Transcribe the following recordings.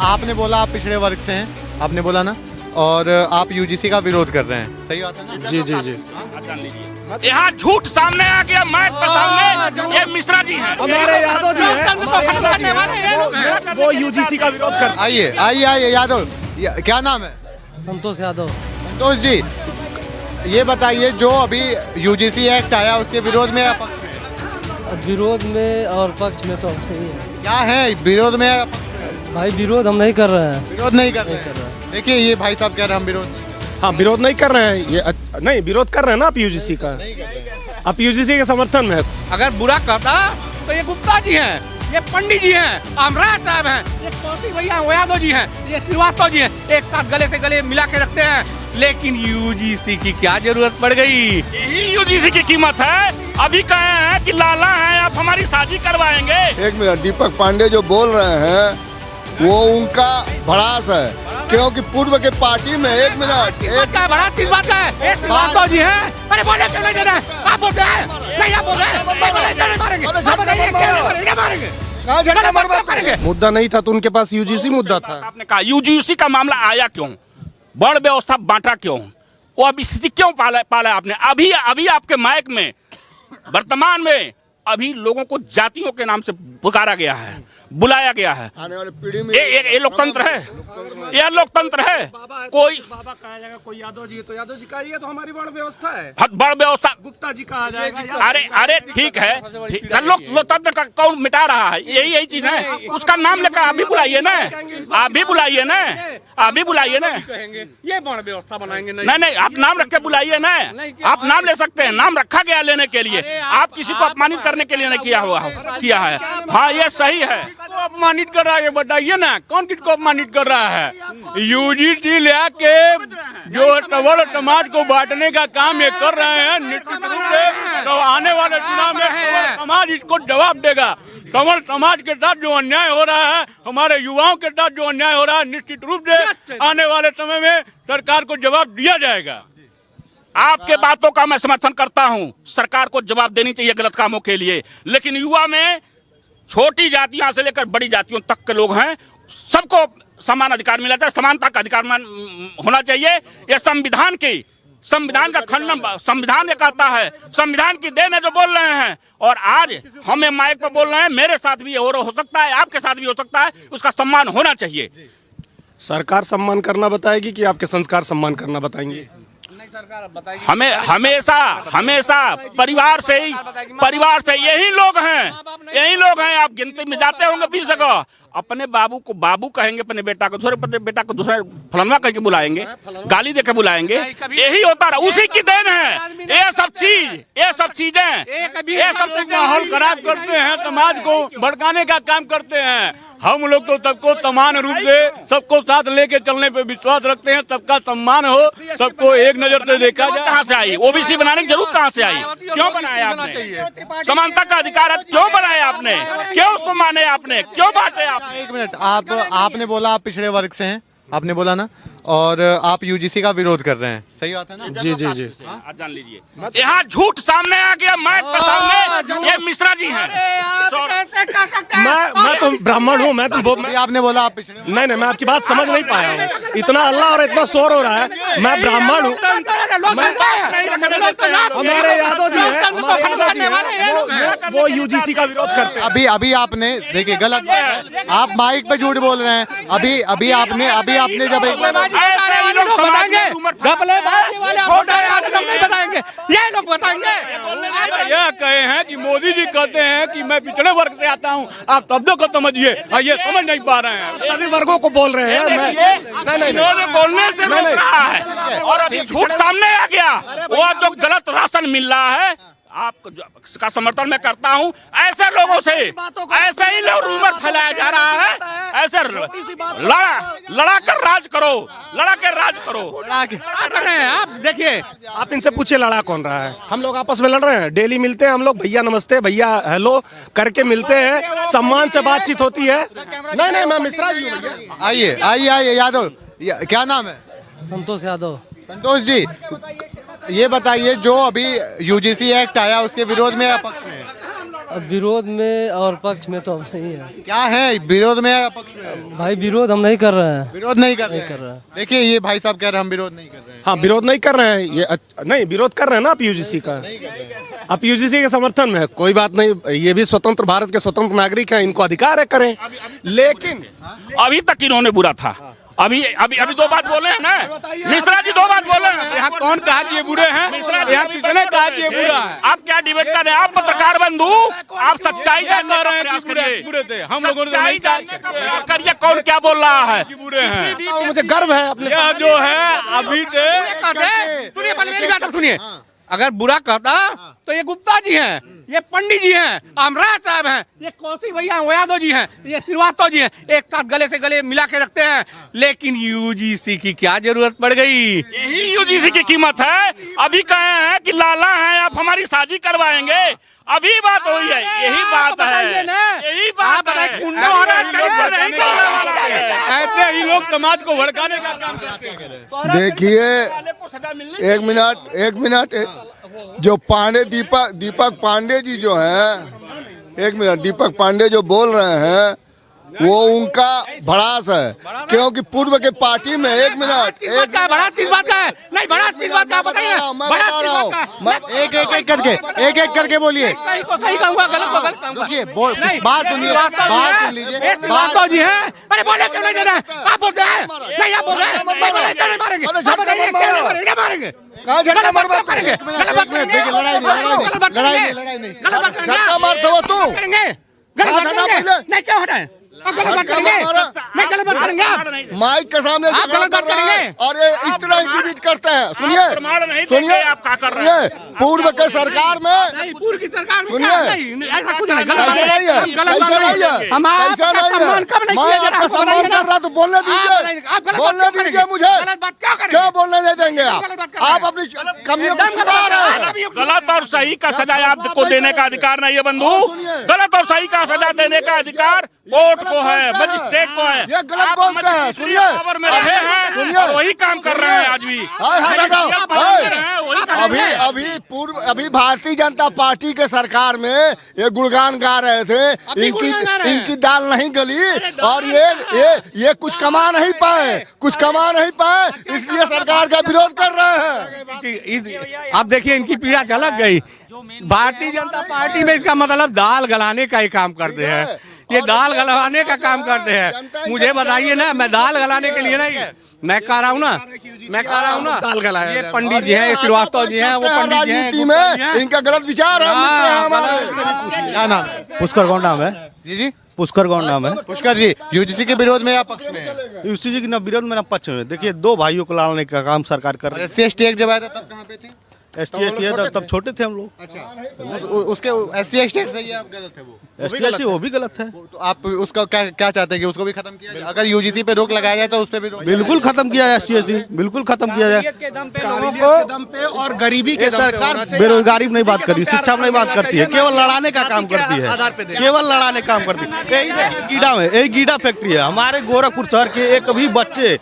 आपने बोला आप पिछड़े वर्ग से हैं, आपने बोला ना, और आप यूजीसी का विरोध कर रहे हैं, सही बात है ना? जी जी जी। यहाँ झूठ सामने आ गया, माइक पर सामने। ये मिश्रा जी हैं, हमारे यादव जी हैं, वो यूजीसी का विरोध करते आइए आइए आइए यादव, क्या नाम है? संतोष यादव। संतोष जी, ये बताइए जो अभी यूजीसी एक्ट आया उसके विरोध में या पक्ष में? विरोध में और पक्ष में तो सही है क्या है, विरोध में या पक्ष में? भाई, विरोध हम नहीं कर रहे हैं। विरोध नहीं कर रहे हैं। देखिए ये भाई साहब कह रहे हैं हम विरोध नहीं हाँ, विरोध नहीं कर रहे हैं। ये नहीं, विरोध कर रहे हैं ना आप यूजीसी का, कर रहे हैं। आप यूजीसी के समर्थन में है। अगर बुरा कहता तो ये गुप्ता जी हैं, ये पंडित जी हैं, अमराज साहब हैं, ये कौशी भैया यादव जी हैं, ये श्रीवास्तव जी हैं, एक साथ गले से गले मिला के रखते हैं। लेकिन यूजीसी की क्या जरूरत पड़ गई? यही यूजीसी की कीमत है। अभी कहे हैं कि लाला हैं, आप हमारी शादी करवाएंगे। एक मिनट, दीपक पांडे जो बोल रहे हैं वो उनका भड़ास है, क्योंकि पूर्व के पार्टी में एक मिनट बड़ा किस बात है? ये श्रीवास्तव जी हैं। अरे बोले क्यों नहीं दे रहे? आप बोल रहे हैं, नहीं आप बोल रहे हैं, मारेंगे। मुद्दा नहीं था तो उनके पास यूजीसी मुद्दा था। आपने कहा यूजीसी का मामला आया क्यों? बड़ व्यवस्था बांटा क्यों? वो अभी स्थिति क्यों पाला आपने? अभी आपके माइक में वर्तमान में अभी लोगों को जातियों के नाम से पुकारा गया है, बुलाया गया है। आने वाली पीढ़ी में ये लोकतंत्र है, ये लोकतंत्र है। कोई बाबा कहा जाएगा, कोई यादव जी है तो यादव जी का, ये तो हमारी बड़ व्यवस्था है। बड़ व्यवस्था गुप्ता जी कहा जाएगा। अरे ठीक है, लोकतंत्र का कौन मिटा रहा है? यही चीज है। उसका नाम लेकर आप भी बुलाइए ना, आप भी बुलाइए ना, आप भी बुलाइए ना। ये बड़ व्यवस्था बनाएंगे नहीं, आप नाम रख के बुलाइए ना। आप नाम ले सकते हैं, नाम रखा गया लेने के लिए। आप किसी को अपमानित करने के लिए नहीं किया है। हाँ, ये सही है। किसको अपमानित कर रहा है, बताइए ना, कौन किसको अपमानित कर रहा है? यूजीसी लेके जो टवर समाज को बांटने का काम ये कर रहे हैं, निश्चित रूप से तो आने वाले चुनाव में टवर समाज इसको जवाब देगा। टवर समाज के साथ जो अन्याय हो रहा है, हमारे युवाओं के साथ जो अन्याय हो रहा है, निश्चित रूप से आने वाले समय में सरकार को जवाब दिया जाएगा। आपके बातों का मैं समर्थन करता हूं। सरकार को जवाब देनी चाहिए गलत कामों के लिए, लेकिन युवा में छोटी जातियों से लेकर बड़ी जातियों तक के लोग हैं, सबको समान अधिकार मिला चाहिए, समानता का अधिकार होना चाहिए। ये संविधान का खंडन संविधान ये कहता है, संविधान की देन है जो बोल रहे हैं। और आज हमें माइक पर बोल रहे हैं, मेरे साथ भी हो सकता है, आपके साथ भी हो सकता है, उसका सम्मान होना चाहिए। सरकार सम्मान करना बताएगी कि आपके संस्कार सम्मान करना बताएंगे? हमें हमेशा परिवार से यही लोग हैं। आप गिनती में जाते होंगे 20 जगह। अपने बाबू को बाबू कहेंगे, अपने बेटा को दूसरे बेटा को दूसरा फलना कह के बुलाएंगे, गाली देके बुलाएंगे। यही होता रहा, उसी की देन है ये सब चीजें माहौल खराब करते हैं, समाज को भड़काने का काम करते हैं। हम लोग तो सबको समान रूप से सबको साथ लेके चलने पे विश्वास रखते हैं। सबका सम्मान हो, सबको एक नजर से देखा जाए। कहाँ से आई ओबीसी बनाने की जरूरत? कहाँ से आई? क्यों बनाया आपने? समानता का अधिकार है, क्यों बनाया आपने? क्यों उसको माने आपने? क्यों बांटे आप? एक मिनट, आपने बोला आप पिछड़े वर्ग से हैं, आपने बोला ना, और आप यूजीसी का विरोध कर रहे हैं, सही बात है ना? जी जी जी। जान लीजिए, यहाँ झूठ सामने आ गया, माइक पर सामने। ये मिश्रा जी हैं। मैं तो ब्राह्मण हूँ, मैं तो आपने बोला आप पिछड़े। नहीं, मैं आपकी बात समझ नहीं पाया हूँ। इतना अल्लाह और इतना शोर हो रहा है। मैं ब्राह्मण हूँ, हमारे यादव जी हैं, वो यूजीसी का विरोध करते हैं। अभी आपने देखिए गलत बात है, आप माइक पे झूठ बोल रहे हैं। अभी आपने जब एक ये लोग बताएंगे। यह कहे हैं कि मोदी जी कहते हैं कि मैं पिछड़े वर्ग से आता हूँ, आप शब्दों को समझिए। ये समझ नहीं पा रहे हैं, सभी वर्गों को बोल रहे हैं। इन्होंने बोलने से रोक रहा है, और अभी झूठ सामने आ गया। वो जो गलत राशन मिल रहा है, आपका समर्थन मैं करता हूं। ऐसे लोगों से ऐसे ही लोग रूमर फैलाया जा रहा है। ऐसे लड़ा कर राज करो, लड़ा कर राज करो। कर रहे हैं आप, देखिए आप इनसे पूछिए लड़ा कौन रहा है। हम लोग आपस में लड़ रहे हैं, डेली मिलते हैं हम लोग, भैया नमस्ते, भैया हेलो करके मिलते हैं, सम्मान से बातचीत होती है। नहीं, मैं मिश्रा जी हूँ भैया। आइए यादव, क्या नाम है? संतोष यादव। संतोष जी, ये बताइए जो अभी यूजीसी एक्ट आया उसके विरोध में या पक्ष में? अब विरोध में और पक्ष में तो हम नहीं है क्या है, विरोध में या पक्ष में? भाई। विरोध हम नहीं कर रहे हैं। विरोध नहीं कर रहे कर रहा हैं। है। देखिए ये भाई साहब कह रहे हैं हम विरोध नहीं कर रहे हैं। हाँ, विरोध नहीं कर रहे हैं ये नहीं, विरोध कर रहे हैं ना आप यूजीसी का। आप यूजीसी के समर्थन में है, कोई बात नहीं, ये भी स्वतंत्र भारत के स्वतंत्र नागरिक हैं, इनको अधिकार है करें। लेकिन अभी तक इन्होंने बुरा था, अभी अभी अभी 2 बात बोले हैं ना मिश्रा जी, 2 बात बोले हैं। यहाँ कौन कहा कि ये बुरे हैं? यहाँ किसने कहा कि ये बुरा है? आप क्या डिबेट कर रहे हैं? आप पत्रकार बंधु, आप सच्चाई जानने कह का रहे हैं प्रयास कि बुरे करिए। बुरे थे, हम लोगों ने तो सच्चाई नहीं कहा जानने का प्रयास करिए, कौन क्या बोल रहा है। बुरे हैं। मुझे गर्व है अपने यह जो है अभी से सुनिए, पहले मेरी बात सुनिए। अगर बुरा कहता तो ये गुप्ता जी हैं, ये पंडित जी हैं, अमराज साहब हैं, ये कौशी भैया यादव जी हैं, ये श्रीवास्तव जी हैं, एक साथ गले से गले मिला के रखते हैं। लेकिन यूजीसी की क्या जरूरत पड़ गई? यही यूजीसी की कीमत है। अभी कहे हैं कि लाला हैं, आप हमारी शादी करवाएंगे, अभी बात हुई है, यही बात है, यही बात है। ऐसे ही लोग समाज को भड़काने का काम करते हैं। देखिए एक मिनट जो पांडे दीपक पांडे जी जो हैं, एक मिनट, दीपक पांडे जो बोल रहे हैं वो उनका भड़ास है, क्योंकि पूर्व के पार्टी में भड़ास किस बात का है? नहीं, भड़ास किस बात का बताइए। मैं बता रहा हूँ, एक एक करके बोलिए। सही को सही कहूँगा, गलत को गलत कहूँगा। रुकिए, बात सुनिए, बात सुन लीजिए। श्रीवास्तव जी हैं। अरे बोले क्यों नहीं दे रहे? आप बोलते हैं नहीं, आप बोल रहे हैं नहीं, बोले क्यों नहीं मारेंगे? आप बताइए, क्यों नहीं मारेंगे? क्या मारेंगे? कहाँ झटका गलत बात मार क्यों करेंगे? गलत बात करेंगे? देखिए, लड़ाई गलत बात करेंगे? नहीं। गलत बात करेंगे? झटका मार दो तू। करेंगे? गलत बात करेंगे? नहीं, क्यों हटाएं? आप गलत बात करेंगे? नहीं, गलत बात करेंगे आप? माइक के सामने आप गलत बात करेंगे? और ये इस तरह इंटीमेट करते हैं। प्रमाण नहीं सुनिए, देंगे, आप क्या कर रहे हैं? पूर्व के सरकार में नहीं, पूर्व की सरकार में सुनिए। क्या? नहीं, ऐसा कुछ नहीं, गलत बात ऐसा नहीं है, हम गलत बात ऐसा नहीं है, हम ऐसा आपका नहीं सम्मान है। कब नहीं मैं किया जा रहा? आपका सम्मान कर रहा तो बोलने दीजिए, आप गलत बात बोलने क्यों दीजिए करेंगे? मुझे। गलत बात क्या करेंगे? क्या बोलने नहीं देंगे आप? गलत बात कर रहे हैं। आप अपनी कमियों को छुपा रहे हैं। गलत और सही का सजा आपको देने का अधिकार नहीं है बंधु। गलत और सही का सजा देने का अधिकार कोर्ट को है, मजिस्ट्रेट को है। ये गलत आप बोलते हैं। मजिस्ट्रेट सुनिए, पावर में रहे हैं सुनिए, और वही काम कर रहे हैं आज भी। हाय हाय दादा, आप हाय। कर रहे हैं, वही काम कर रहे हैं। अभी भारतीय जनता पार्टी के सरकार में ये गुणगान गा रहे थे, इनकी दाल नहीं गली और ये कुछ कमा नहीं पाए, इसलिए सरकार का विरोध कर रहे हैं। अब देखिए, इनकी पीड़ा झलक गई। भारतीय जनता पार्टी में इसका मतलब दाल गलाने का ही काम करते हैं। ये दाल गलाने का काम करते हैं। मुझे बताइए ना, मैं दाल गलाने के लिए नहीं, मैं कह रहा हूँ ना, दाल गलाया ये पंडित जी हैं, श्रीवास्तव जी हैं, वो पंडित जी हैं, राजनीति में इनका गलत विचार है। मित्र हैं हमारे। क्या नाम है? पुष्कर कौन नाम है? जी पुष्कर कौन नाम है? पुष्कर जी, यूजीसी के विरोध में या पक्ष में? यूसी जी की ना विरोध में ना पक्ष में। देखिए, 2 भाइयों को लड़ाने का काम सरकार कर रही है। SC/ST एक्ट जब आया था तब कहाँ पे थे? ST/ST तब छोटे थे हम लोग। अच्छा, उसके SC/ST एक्ट सही है, आप गलत है वो? ST/ST वो भी गलत है। तो आप उसका क्या चाहते हैं कि उसको भी खत्म किया जाए? अगर यूजीसी पे रोक लगाया जाए तो उस पे भी रोक? बिल्कुल खत्म किया जाए ST/ST, बिल्कुल खत्म किया जाए। दम पे और गरीबी के ये सरकार बेरोजगारी में नहीं बात करती, शिक्षा में नहीं बात करती है, केवल लड़ाने का काम करती है, केवल लड़ाने का काम करती है। यही देखिए गीडा में, यही गीडा फैक्ट्री है हमारे गोरखपुर शहर के। एक भी बच्चे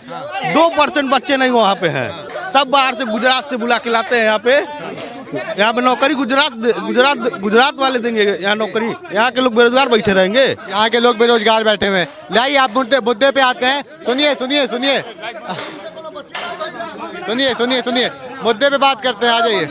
2% बच्चे नहीं वहाँ पे हैं, सब बाहर से गुजरात से बुला के लाते हैं। यहाँ पे नौकरी गुजरात वाले देंगे, यहाँ नौकरी, यहाँ के लोग बेरोजगार बैठे रहेंगे। यहाँ के लोग बेरोजगार बैठे हुए हैं। लाइए आप मुद्दे पे आते हैं। सुनिए, मुद्दे पे बात करते हैं, आ जाइए।